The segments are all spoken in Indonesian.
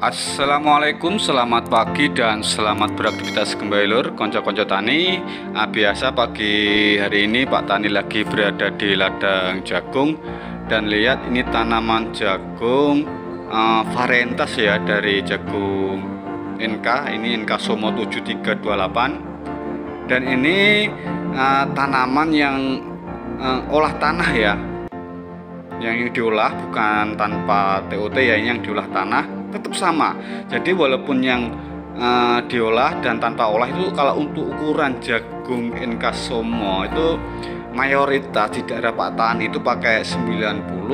Assalamualaikum, selamat pagi dan selamat beraktivitas kembali lur, konco-konco tani. Biasa pagi hari ini Pak Tani lagi berada di ladang jagung. Dan lihat ini tanaman jagung varietas ya, dari jagung NK. Ini NK Somo 7328. Dan ini tanaman yang olah tanah ya, yang diolah bukan tanpa TOT ya, ini yang diolah tanah tetap sama. Jadi walaupun yang diolah dan tanpa olah itu, kalau untuk ukuran jagung NK Somo itu mayoritas di daerah Pak Tani itu pakai 90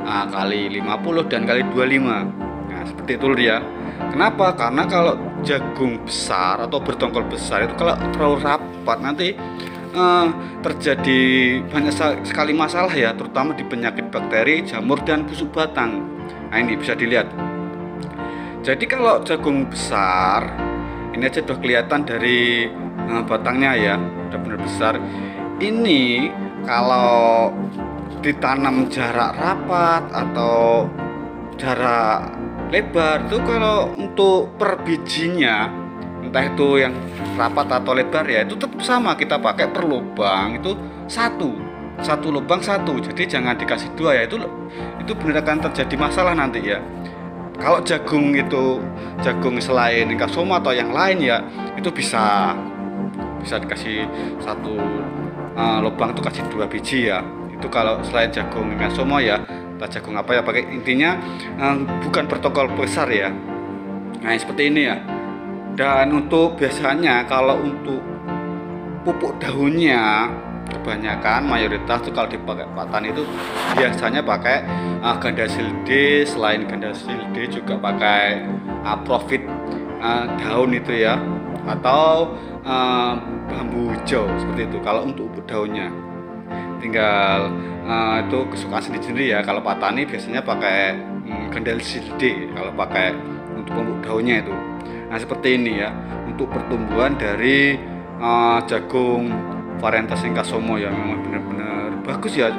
kali 50 dan kali 25. Nah seperti itu ya. Kenapa? Karena kalau jagung besar atau bertongkol besar itu kalau terlalu rapat nanti terjadi banyak sekali masalah ya, terutama di penyakit bakteri, jamur, dan busuk batang. Nah ini bisa dilihat. Jadi kalau jagung besar, ini aja udah kelihatan dari batangnya ya, udah benar besar. Ini kalau ditanam jarak rapat atau jarak lebar itu, kalau untuk per bijinya, entah itu yang rapat atau lebar ya, itu tetap sama, kita pakai per lubang itu satu lubang satu. Jadi jangan dikasih dua ya, itu benar akan terjadi masalah nanti ya. Kalau jagung itu jagung selain NK Somo atau yang lain ya, itu bisa dikasih satu lubang itu kasih 2 biji ya. Itu kalau selain jagung NK Somo ya, entah jagung apa ya, pakai intinya bukan bertongkol besar ya. Nah seperti ini ya. Dan untuk biasanya kalau untuk pupuk daunnya, kebanyakan mayoritas tuh kalau dipakai Pak Tani itu biasanya pakai Gandasil D. Selain Gandasil D juga pakai Profit daun itu ya, atau bambu hijau seperti itu. Kalau untuk pupuk daunnya tinggal itu kesukaan sendiri ya. Kalau Pak Tani biasanya pakai Gandasil D kalau pakai untuk pupuk daunnya itu. Nah seperti ini ya, untuk pertumbuhan dari jagung varietas NK Somo ya, memang benar-benar bagus ya.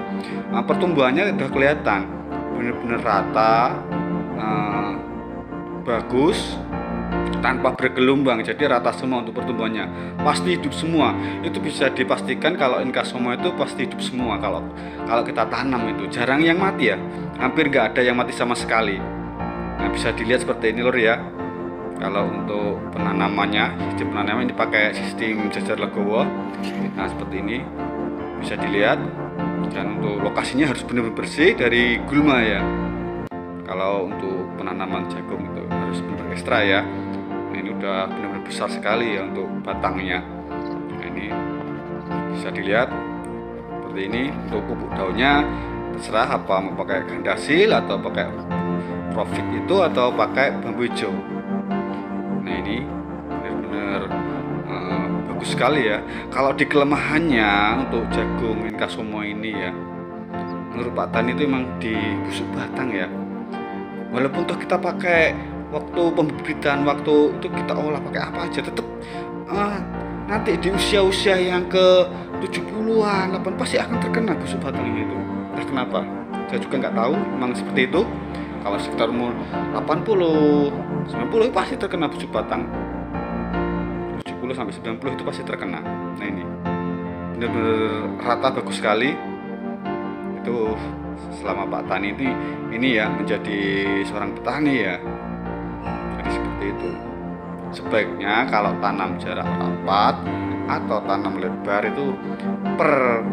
Pertumbuhannya udah kelihatan benar-benar rata, bagus tanpa bergelombang. Jadi rata semua untuk pertumbuhannya, pasti hidup semua. Itu bisa dipastikan kalau NK Somo itu pasti hidup semua. Kalau kita tanam itu jarang yang mati ya, hampir nggak ada yang mati sama sekali. Nah bisa dilihat seperti ini lor ya. Kalau untuk penanamannya, sistem penanaman ini pakai sistem jajar legowo. Nah seperti ini bisa dilihat. Dan untuk lokasinya harus benar-benar bersih dari gulma ya. Kalau untuk penanaman jagung itu harus benar ekstra ya. Nah, ini udah benar-benar besar sekali ya untuk batangnya. Nah ini bisa dilihat seperti ini. Untuk pupuk daunnya terserah apa, mau pakai Gandasil atau pakai Profit itu atau pakai bambu hijau. Nah ini benar-benar bagus sekali ya. Kalau di kelemahannya untuk jagung NK Somo ini ya, menurut Pak Tani itu memang di busuk batang ya. Walaupun toh kita pakai waktu pembibitan, waktu itu kita olah pakai apa aja, tetap nanti di usia-usia yang ke 70-an 80 pasti akan terkena busuk batang ini itu. Entah kenapa, saya juga nggak tahu, memang seperti itu. Kalau sekitar umur 80, 90 pasti terkena busuk batang. 70 sampai 90 itu pasti terkena. Nah ini benar-benar rata, bagus sekali. Itu selama Pak Tani ini ya menjadi seorang petani ya. Jadi seperti itu. Sebaiknya kalau tanam jarak rapat atau tanam lebar itu per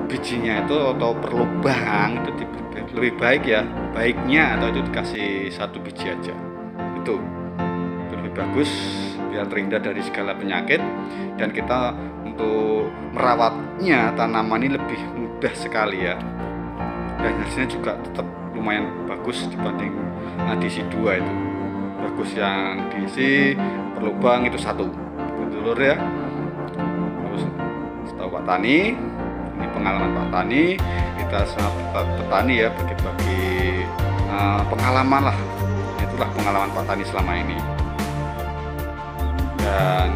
bijinya itu atau per lubang itu lebih baik ya, baiknya atau itu dikasih 1 biji aja. Itu lebih bagus biar terhindar dari segala penyakit, dan kita untuk merawatnya tanaman ini lebih mudah sekali ya. Dan hasilnya juga tetap lumayan bagus dibanding diisi 2 itu. Bagus yang diisi per lubang itu 1. Betul ya. Terus setahu Pak Tani, ini pengalaman Pak Tani, kita sama petani ya bagi-bagi pengalaman lah. Itulah pengalaman Pak Tani selama ini. Dan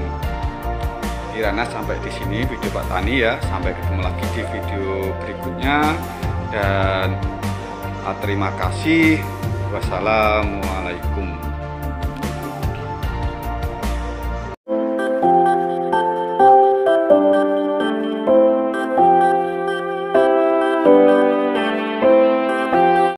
kiranya sampai di sini video Pak Tani ya. Sampai ketemu lagi di video berikutnya. Dan terima kasih. Wassalamualaikum.